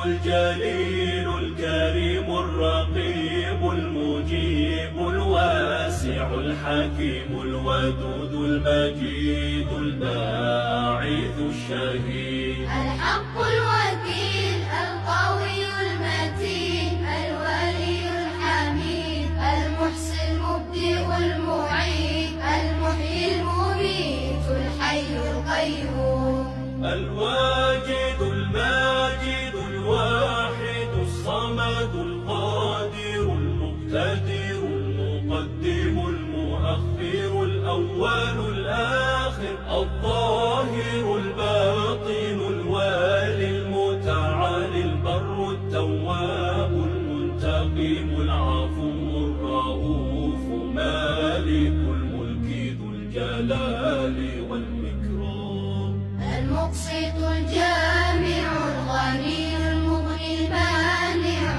الجليل الكريم الرقيب المجيب الواسع الحكيم الودود المجيد الباعث الشهيد الحق الوكيل القوي المتين الولي الحميد المحسن المبدئ المعيد المحيي المميت الحي القيوم الواجد الماجد الواحد الصمد القادر المقتدر المقدم المؤخر الأول الآخر الظاهر الباطن الوالي المتعالي البر التواب المنتقم العفو الرؤوف مالك الملك ذو الجلال والإكرام المقسط الجامع الغني المغني المانع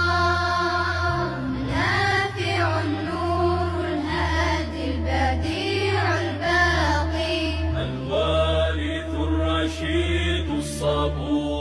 الله النافع النور الهادي البديع الباقي الوارث الرشيد الصبور